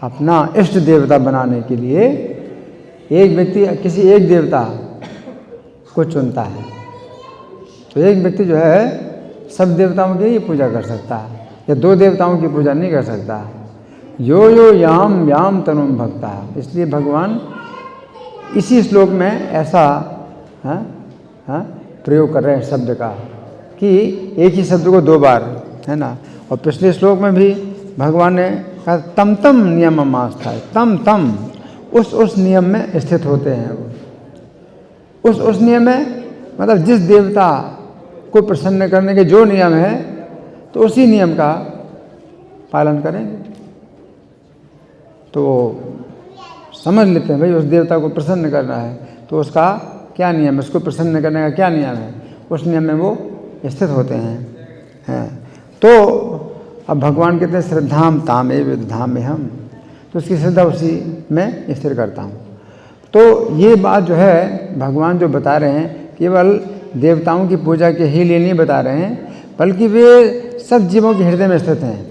अपना इष्ट देवता बनाने के लिए एक व्यक्ति किसी एक देवता को चुनता है। तो एक व्यक्ति जो है सब देवताओं की ही पूजा कर सकता है या दो देवताओं की पूजा नहीं कर सकता। यो यो याम याम तनुम भक्ता। इसलिए भगवान इसी श्लोक में ऐसा प्रयोग कर रहे हैं शब्द का कि एक ही शब्द को दो बार, है ना। और पिछले श्लोक में भी भगवान ने कहा तम तम नियम आस्था है, तम तम उस नियम में स्थित होते हैं। उस नियम में मतलब जिस देवता को प्रसन्न करने के जो नियम है तो उसी नियम का पालन करेंगे। तो समझ लेते हैं भाई उस देवता को प्रसन्न करना है तो उसका क्या नियम है, उसको प्रसन्न करने का क्या नियम है, उस नियम में वो स्थित होते हैं। तो अब भगवान कहते हैं श्रद्धाम तामेव धाम हम, तो उसकी श्रद्धा उसी में स्थिर करता हूँ। तो ये बात जो है भगवान जो बता रहे हैं केवल देवताओं की पूजा के ही लिए नहीं बता रहे हैं, बल्कि वे सब जीवों के हृदय में स्थित हैं,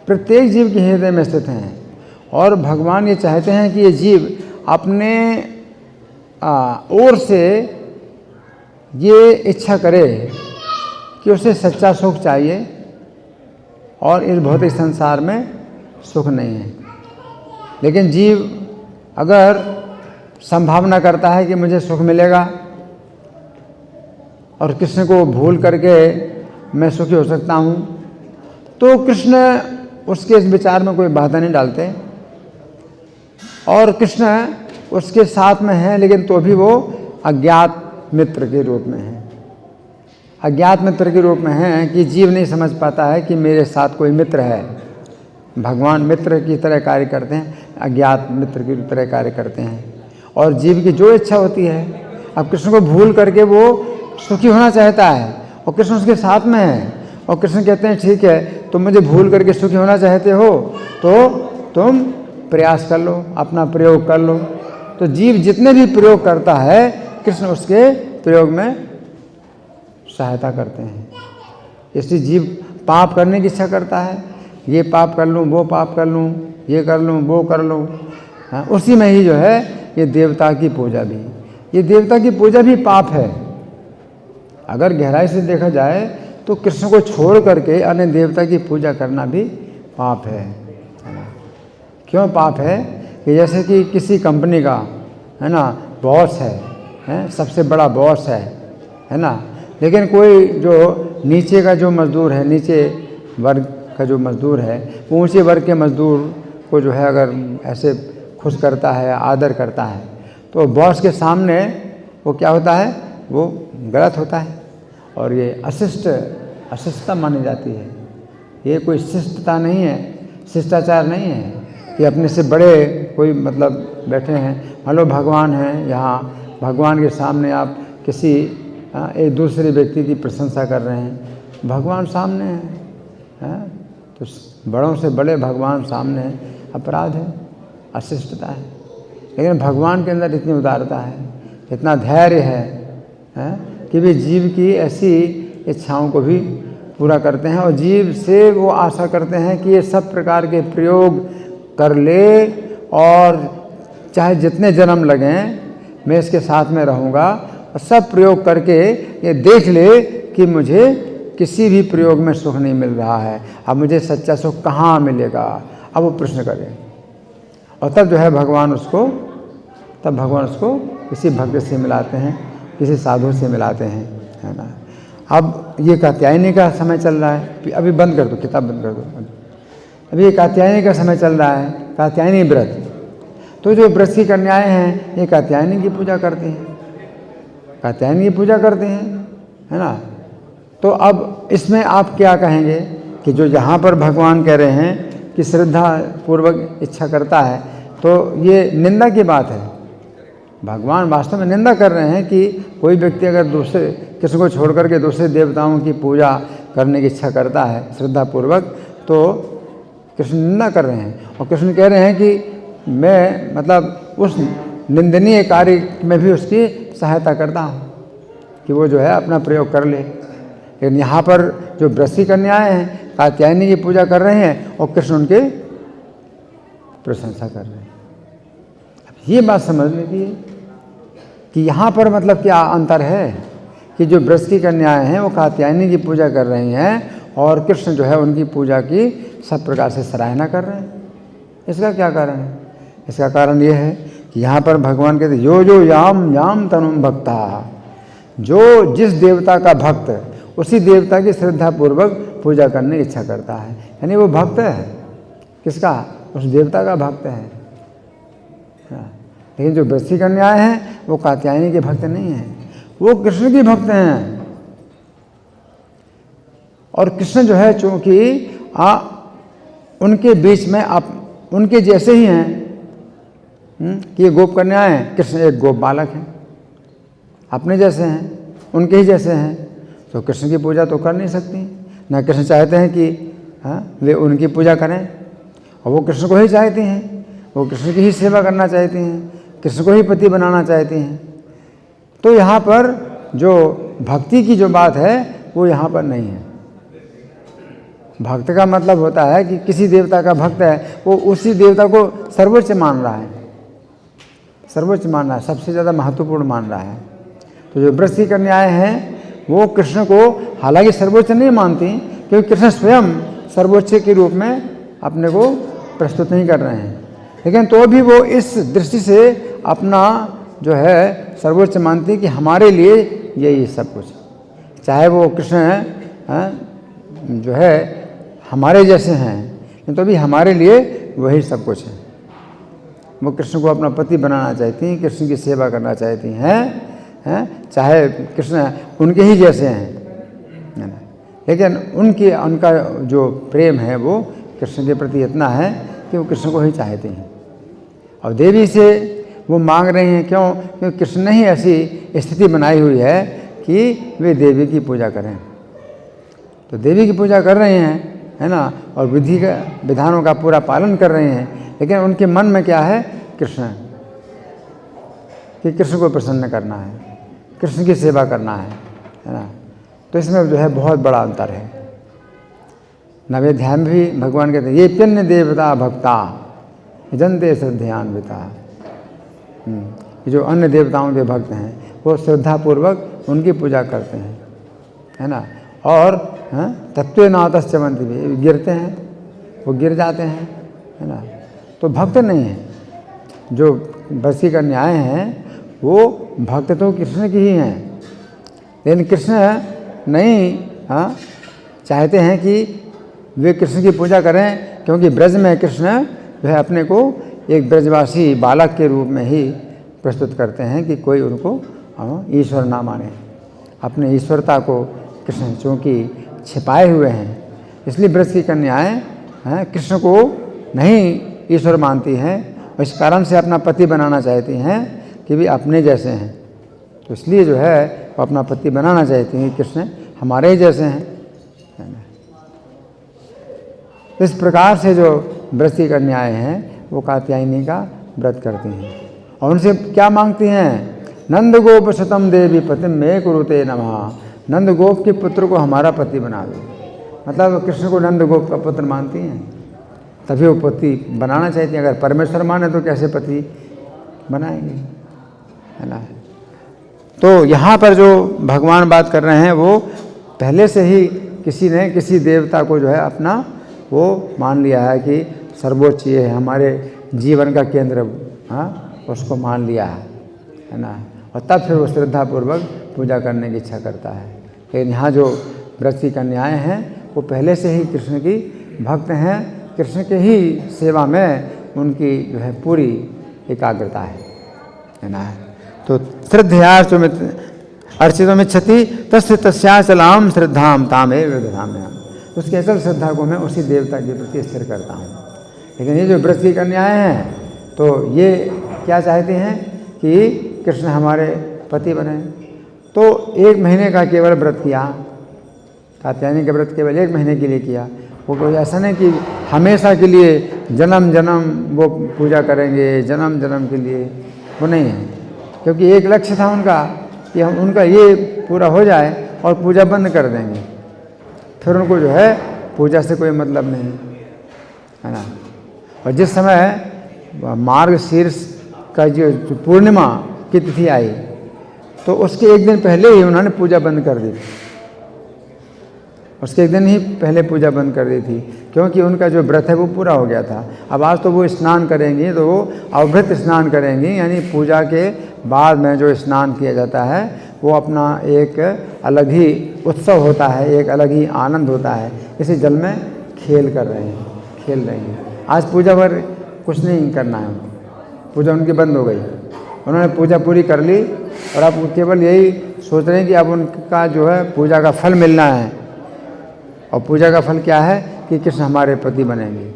प्रत्येक जीव के हृदय में स्थित हैं। और भगवान ये चाहते हैं कि ये जीव अपने ओर से ये इच्छा करे कि उसे सच्चा सुख चाहिए और इस भौतिक संसार में सुख नहीं है। लेकिन जीव अगर संभावना करता है कि मुझे सुख मिलेगा और कृष्ण को भूल करके मैं सुखी हो सकता हूँ, तो कृष्ण उसके इस विचार में कोई बाधा नहीं डालते और कृष्ण उसके साथ में है, लेकिन तो भी वो अज्ञात मित्र के रूप में है। अज्ञात मित्र के रूप में है कि जीव नहीं समझ पाता है कि मेरे साथ कोई मित्र है। भगवान मित्र की तरह कार्य करते हैं, अज्ञात मित्र की तरह कार्य करते हैं। और जीव की जो इच्छा होती है, अब कृष्ण को भूल करके वो सुखी होना चाहता है और कृष्ण उसके साथ में है और कृष्ण कहते हैं ठीक है तुम मुझे भूल करके सुखी होना चाहते हो तो तुम प्रयास कर लो, अपना प्रयोग कर लो। तो जीव जितने भी प्रयोग करता है कृष्ण उसके प्रयोग में सहायता करते हैं। इसलिए जीव पाप करने की इच्छा करता है, ये पाप कर लूँ, वो पाप कर लूँ, ये कर लूँ, वो कर लूँ। उसी में ही जो है ये देवता की पूजा भी, ये देवता की पूजा भी पाप है। अगर गहराई से देखा जाए तो कृष्ण को छोड़ करके अन्य देवता की पूजा करना भी पाप है। क्यों पाप है कि जैसे कि किसी कंपनी का, है ना, बॉस है, सबसे बड़ा बॉस है ना, लेकिन कोई जो नीचे का जो मज़दूर है, नीचे वर्ग का जो मज़दूर है, वो ऊँचे वर्ग के मज़दूर को जो है अगर ऐसे खुश करता है, आदर करता है, तो बॉस के सामने वो क्या होता है, वो गलत होता है और ये अशिष्टता मानी जाती है। ये कोई शिष्टता नहीं है, शिष्टाचार नहीं है कि अपने से बड़े कोई मतलब बैठे हैं। मान लो भगवान हैं, यहाँ भगवान के सामने आप किसी एक दूसरे व्यक्ति की प्रशंसा कर रहे हैं, भगवान सामने हैं, तो बड़ों से बड़े भगवान सामने हैं, अपराध है, अशिष्टता है। लेकिन भगवान के अंदर इतनी उदारता है, इतना धैर्य है कि वे जीव की ऐसी इच्छाओं को भी पूरा करते हैं और जीव से वो आशा करते हैं कि ये सब प्रकार के प्रयोग कर ले और चाहे जितने जन्म लगें मैं इसके साथ में रहूँगा और सब प्रयोग करके ये देख ले कि मुझे किसी भी प्रयोग में सुख नहीं मिल रहा है, अब मुझे सच्चा सुख कहाँ मिलेगा। अब वो प्रश्न करे और तब जो है भगवान उसको किसी भक्त से मिलाते हैं, किसी साधु से मिलाते हैं, है ना। अब ये कात्यायनी का समय चल रहा है, अभी बंद कर दो, किताब बंद कर दो। अभी ये कात्यायनी का समय चल रहा है, कात्यायनी व्रत। तो जो व्रत की कन्याएं हैं ये कात्यायनी की पूजा करती हैं, कात्यायनी की पूजा करते हैं, है ना। तो अब इसमें आप क्या कहेंगे कि जो यहाँ पर भगवान कह रहे हैं कि श्रद्धा पूर्वक इच्छा करता है, तो ये निंदा की बात है। भगवान वास्तव में निंदा कर रहे हैं कि कोई व्यक्ति अगर दूसरे किसी को छोड़ करके दूसरे देवताओं की पूजा करने की इच्छा करता है श्रद्धापूर्वक, तो कृष्ण निंदा कर रहे हैं। और कृष्ण कह रहे हैं कि मैं मतलब उस निंदनीय कार्य में भी उसकी सहायता करता हूँ कि वो जो है अपना प्रयोग कर ले। लेकिन यहाँ पर जो व्रत की कन्याएं हैं कात्यायनी की पूजा कर रहे हैं और कृष्ण उनके प्रशंसा कर रहे हैं। अब ये बात समझने की है कि यहाँ पर मतलब क्या अंतर है कि जो ब्रज की कन्याएं हैं वो कात्यायनी की पूजा कर रही हैं और कृष्ण जो है उनकी पूजा की सब प्रकार से सराहना कर रहे हैं। इसका क्या कारण है? इसका कारण ये है कि यहाँ पर भगवान कहते यो जो याम याम तनुम भक्ता, जो जिस देवता का भक्त उसी देवता की श्रद्धापूर्वक पूजा करने की इच्छा करता है, यानी वो भक्त है किसका? उस देवता का भक्त है। लेकिन जो ब्रज की कन्याएं हैं वो कात्यायनी के भक्त नहीं हैं, वो कृष्ण की भक्त हैं। और कृष्ण जो है चूंकि उनके बीच में आप उनके जैसे ही हैं कि ये गोप कन्याएं हैं, कृष्ण एक गोप बालक हैं, अपने जैसे हैं, उनके ही जैसे हैं, तो कृष्ण की पूजा तो कर नहीं सकती ना। कृष्ण चाहते हैं कि वे उनकी पूजा करें और वो कृष्ण को ही चाहती हैं, वो कृष्ण की ही सेवा करना चाहती हैं, कृष्ण को ही पति बनाना चाहती हैं। तो यहाँ पर जो भक्ति की जो बात है वो यहाँ पर नहीं है। भक्त का मतलब होता है कि किसी देवता का भक्त है वो उसी देवता को सर्वोच्च मान रहा है, सर्वोच्च मान रहा है, सबसे ज़्यादा महत्वपूर्ण मान रहा है। तो जो ब्रज की कन्याएं हैं वो कृष्ण को हालांकि सर्वोच्च नहीं मानती, क्योंकि कृष्ण स्वयं सर्वोच्च के रूप में अपने को प्रस्तुत नहीं कर रहे हैं, लेकिन तो भी वो इस दृष्टि से अपना जो है सर्वोच्च मानती कि हमारे लिए यही सब कुछ, चाहे वो कृष्ण जो है हमारे जैसे हैं तो भी हमारे लिए वही सब कुछ है। वो कृष्ण को अपना पति बनाना चाहती हैं, कृष्ण की सेवा करना चाहती हैं, चाहे कृष्ण उनके ही जैसे हैं, लेकिन उनका जो प्रेम है वो कृष्ण के प्रति इतना है कि वो कृष्ण को ही चाहती हैं। और देवी से वो मांग रही हैं, क्यों? क्योंकि कृष्ण ने ही ऐसी स्थिति बनाई हुई है कि वे देवी की पूजा करें। तो देवी की पूजा कर रहे हैं, है ना, और विधि का विधानों का पूरा पालन कर रहे हैं, लेकिन उनके मन में क्या है? कृष्ण, कि कृष्ण को प्रसन्न करना है, कृष्ण की सेवा करना है ना। तो इसमें जो है बहुत बड़ा अंतर है। नवे ध्यान भी भगवान कहते हैं ये प्यन्य देवता भक्ता जनते श्रद्धान्विता। जो अन्य देवताओं के भक्त हैं वो श्रद्धापूर्वक उनकी पूजा करते हैं, है ना, और तत्व नातश्च चमंती भी गिरते हैं, वो गिर जाते हैं, है ना। तो भक्त नहीं है। जो ब्रज की कन्याएं हैं वो भक्त तो कृष्ण की ही हैं, लेकिन कृष्ण नहीं चाहते हैं कि वे कृष्ण की पूजा करें, क्योंकि ब्रज में कृष्ण जो है अपने को एक ब्रजवासी बालक के रूप में ही प्रस्तुत करते हैं कि कोई उनको ईश्वर ना माने। अपने ईश्वरता को कृष्ण चूँकि छिपाए हुए हैं, इसलिए ब्रज की कन्याएं कृष्ण को नहीं ईश्वर मानती हैं और इस कारण से अपना पति बनाना चाहती हैं कि भी अपने जैसे हैं। तो इसलिए जो है वो अपना पति बनाना चाहती हैं, कृष्ण हमारे ही जैसे हैं। इस प्रकार से जो ब्रज की कन्याएं हैं वो कात्यायनी का व्रत करती हैं और उनसे क्या मांगती हैं? नंद गोप शतम देवी पतिम मे कुरुते नमः। नंद गोप के पुत्र को हमारा पति बना दो। मतलब कृष्ण को नंद गोप का पुत्र मानती हैं, तभी वो पति बनाना चाहती हैं। अगर परमेश्वर माने तो कैसे पति बनाएंगे, है ना। तो यहाँ पर जो भगवान बात कर रहे हैं वो पहले से ही किसी ने किसी देवता को जो है अपना वो मान लिया है कि सर्वोच्च ये है, हमारे जीवन का केंद्र, उसको मान लिया है ना। और तब फिर वो श्रद्धापूर्वक पूजा करने की इच्छा करता है। लेकिन यहाँ जो ब्रज की कन्याएं हैं वो पहले से ही कृष्ण की भक्त हैं, कृष्ण के ही सेवा में उनकी जो है पूरी एकाग्रता है ना। तो श्रद्धयार्चमित अर्चितमिच्छति तस्य तस्याचलाम श्रद्धाम तामेव विदधाम्यहम्। उसकी अचल श्रद्धा को मैं उसी देवता के प्रति स्थिर करता हूँ। लेकिन ये जो ब्रज की कन्याएं हैं तो ये क्या चाहती हैं कि कृष्ण हमारे पति बने। तो 1 महीने का केवल व्रत किया, कात्यायनी का व्रत केवल 1 महीने के लिए किया। वो कोई ऐसा नहीं कि हमेशा के लिए जन्म जन्म वो पूजा करेंगे, जन्म जन्म के लिए, वो नहीं है। क्योंकि एक लक्ष्य था उनका कि हम उनका ये पूरा हो जाए और पूजा बंद कर देंगे, फिर उनको जो है पूजा से कोई मतलब नहीं, है ना। और जिस समय मार्गशीर्ष का जो पूर्णिमा की तिथि आई तो उसके एक दिन पहले ही उन्होंने पूजा बंद कर दी थी। उसके एक दिन ही पहले पूजा बंद कर दी थी, क्योंकि उनका जो व्रत है वो पूरा हो गया था। अब आज तो वो स्नान करेंगी, तो वो अवभृत स्नान करेंगी, यानी पूजा के बाद में जो स्नान किया जाता है वो अपना एक अलग ही उत्सव होता है, एक अलग ही आनंद होता है। इसी जल में खेल रही हैं। आज पूजा पर कुछ नहीं करना है, पूजा उनकी बंद हो गई, उन्होंने पूजा पूरी कर ली और अब केवल यही सोच रहे हैं कि अब उनका जो है पूजा का फल मिलना है। और पूजा का फल क्या है कि कृष्ण हमारे पति बनेंगे,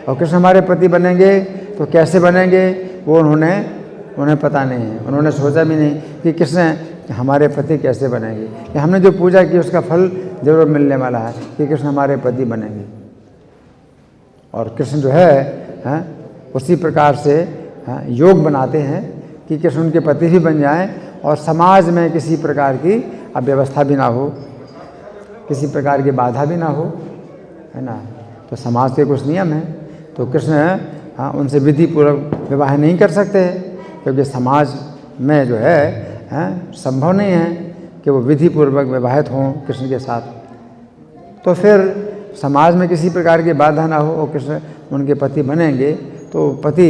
और कृष्ण हमारे पति बनेंगे तो कैसे बनेंगे वो उन्हें पता नहीं है, उन्होंने सोचा भी नहीं कि कृष्ण हमारे पति कैसे बनेंगे। कि हमने जो पूजा की उसका फल जरूर मिलने वाला है कि कृष्ण हमारे पति बनेंगे। और कृष्ण जो है उसी प्रकार से योग बनाते हैं कि कृष्ण उनके पति भी बन जाएं और समाज में किसी प्रकार की अव्यवस्था भी ना हो, किसी प्रकार की बाधा भी ना हो, है ना। तो समाज के कुछ नियम हैं, तो कृष्ण उनसे विधि पूर्वक विवाह नहीं कर सकते, क्योंकि समाज में जो है संभव नहीं है कि वो विधि पूर्वक विवाहित हों कृष्ण के साथ। तो फिर समाज में किसी प्रकार की बाधा ना हो और कृष्ण उनके पति बनेंगे, तो पति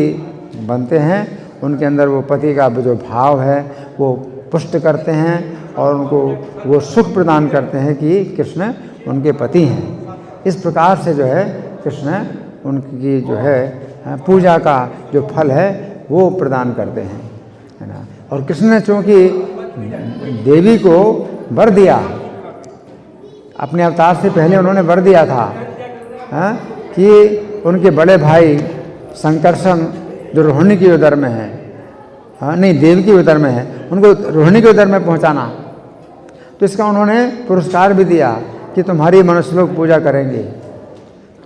बनते हैं, उनके अंदर वो पति का जो भाव है वो पुष्ट करते हैं और उनको वो सुख प्रदान करते हैं कि कृष्ण उनके पति हैं। इस प्रकार से जो है कृष्ण उनकी जो है पूजा का जो फल है वो प्रदान करते हैं, है ना। और कृष्ण ने चूँकि देवी को वर दिया, अपने अवतार से पहले उन्होंने वर दिया था कि उनके बड़े भाई संकर्षण जो रोहिणी के उदर में है, नहीं देव की उदर में है, उनको रोहिणी के उदर में पहुंचाना। तो इसका उन्होंने पुरस्कार भी दिया कि तुम्हारी मनुष्य लोग पूजा करेंगे,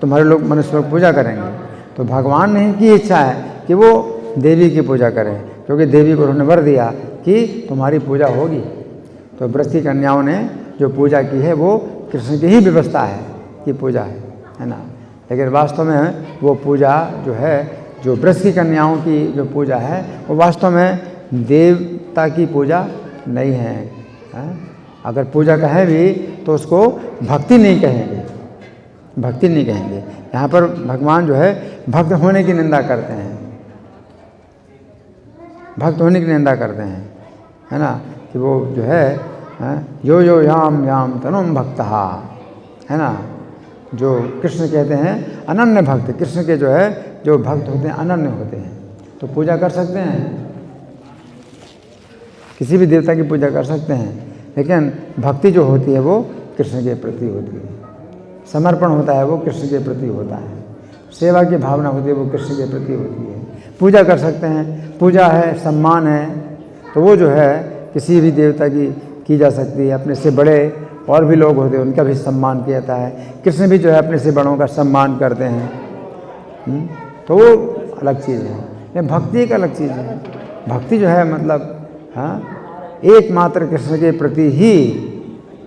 तुम्हारे लोग मनुष्य लोग पूजा करेंगे। तो भगवान ने की इच्छा है कि वो देवी की पूजा करें, क्योंकि देवी को उन्होंने वर दिया कि तुम्हारी पूजा होगी। तो व्रत की कन्याओं ने जो पूजा की है वो कृष्ण की ही व्यवस्था है कि पूजा है ना। लेकिन वास्तव में वो पूजा जो है, जो व्रत की कन्याओं की जो पूजा है वो वास्तव में देवता की पूजा नहीं है। अगर पूजा कहें भी तो उसको भक्ति नहीं कहेंगे, भक्ति नहीं कहेंगे। यहाँ पर भगवान जो है भक्त होने की निंदा करते हैं, भक्त होने की निंदा करते हैं, है ना। कि वो जो है यो यो याम याम तनुम भक्तहा, है ना। जो कृष्ण कहते हैं अनन्य भक्त, कृष्ण के जो है जो भक्त होते हैं अनन्य होते हैं, तो पूजा कर सकते हैं, किसी भी देवता की पूजा कर सकते हैं, लेकिन भक्ति जो होती है वो कृष्ण के प्रति होती है, समर्पण होता है वो कृष्ण के प्रति होता है, सेवा की भावना होती है वो कृष्ण के प्रति होती है। पूजा कर सकते हैं, पूजा है, सम्मान है, तो वो जो है किसी भी देवता की जा सकती है। अपने से बड़े और भी लोग होते हैं उनका भी सम्मान किया जाता है। कृष्ण भी जो है अपने से बड़ों का सम्मान करते हैं, तो वो अलग चीज़ है। ये भक्ति एक अलग चीज़ है। भक्ति जो है मतलब एकमात्र कृष्ण के प्रति ही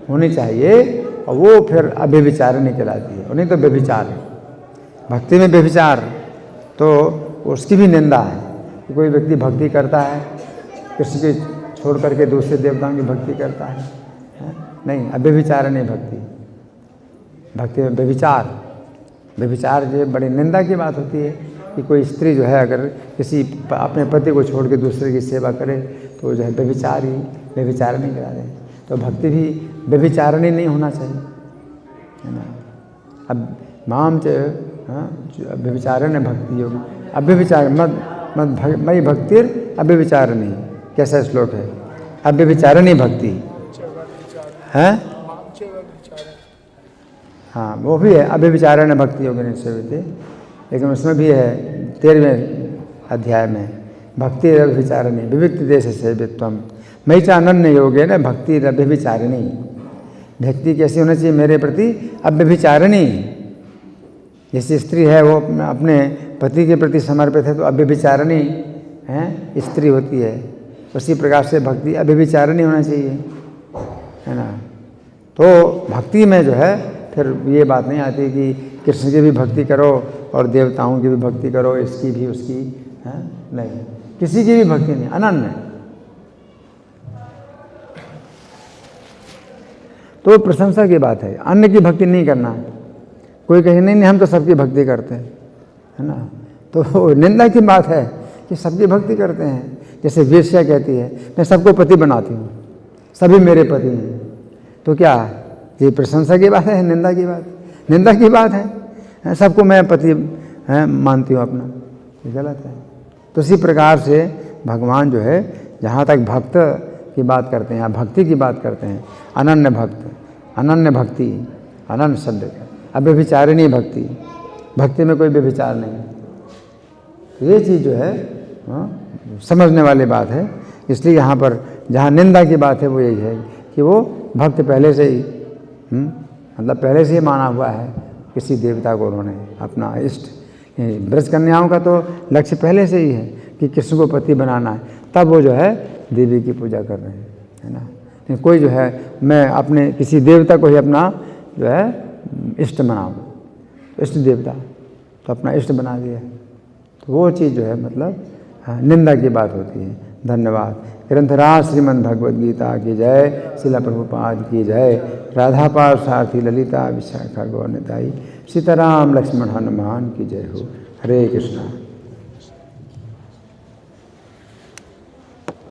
होनी चाहिए, और वो फिर अव्यभिचारिणी कहलाती है, और नहीं तो व्यभिचार है। भक्ति में व्यभिचार तो उसकी भी निंदा है कि कोई व्यक्ति भक्ति करता है कृष्ण के छोड़ करके दूसरे देवताओं की भक्ति करता है, नहीं, अव्यभिचारिणी भक्ति। भक्ति में व्यभिचार जो है बड़ी निंदा की बात होती है कि कोई स्त्री जो है अगर किसी अपने पति को छोड़ के दूसरे की सेवा करे तो जो है व्यभिचारिणी करा दें। तो भक्ति भी व्यभिचारिणी नहीं होना चाहिए, है ना। अब माम च व्यभिचारिणी भक्ति योग, अव्यभिचार मई भक्तिर अव्यभिचारिणी, कैसा श्लोक है, अव्यभिचारिणी भक्ति है। हाँ, वो भी है अव्यभिचारिणी भक्ति योगिनी सेविते, लेकिन उसमें भी है 13वें अध्याय में भक्ति अव्यभिचारिणी विविक्त देश सेवित्वम मई च अनन्य योगे न भक्ति अव्यभिचारिणी। भक्ति कैसी होनी चाहिए मेरे प्रति, अव्यभिचारिणी। जैसी स्त्री है वो अपने पति के प्रति समर्पित है तो अव्यभिचारिणी है स्त्री होती है, उसी प्रकार से भक्ति अव्यभिचारिणी होना चाहिए, है ना। तो भक्ति में जो है फिर ये बात नहीं आती कि कृष्ण की भी भक्ति करो और देवताओं की भी भक्ति करो, इसकी भी उसकी है नहीं, किसी की भी भक्ति नहीं, अनन्य। तो प्रशंसा की बात है, अन्य की भक्ति नहीं करना। कोई कहे नहीं हम तो सबकी भक्ति करते हैं, है ना, तो निंदा की बात है कि सबकी भक्ति करते हैं। जैसे वेश्या कहती है मैं सबको पति बनाती हूँ, सभी मेरे पति हैं, तो क्या ये प्रशंसा की बात है, निंदा की बात? निंदा की बात है, सबको मैं पति मानती हूँ अपना, ये गलत है। तो इसी प्रकार से भगवान जो है, जहाँ तक भक्त की बात करते हैं या भक्ति की बात करते हैं, अनन्य भक्त, अनन्य भक्ति, अनन्य शब्द, अव्यभिचारिणी भक्ति, भक्ति में कोई व्यभिचार नहीं। तो ये चीज़ जो है समझने वाली बात है। इसलिए यहाँ पर जहाँ निंदा की बात है वो यही है कि वो भक्त पहले से ही मतलब पहले से ही माना हुआ है किसी देवता को, उन्होंने अपना इष्ट। ब्रज कन्याओं का तो लक्ष्य पहले से ही है कि कृष्ण को पति बनाना है, तब वो जो है देवी की पूजा कर रहे हैं, है ना। कोई जो है मैं अपने किसी देवता को ही अपना जो है इष्ट बनाऊँ, इष्ट देवता तो अपना इष्ट बना दिया, तो वो चीज़ जो है मतलब निंदा की बात होती है। धन्यवाद। ग्रंथराज श्रीमद् भगवद गीता की जय, शिला प्रभुपाद की जय, राधा पार्थ ललिता विशाखा गौर निताई, सीताराम लक्ष्मण हनुमान की जय हो। हरे कृष्णा।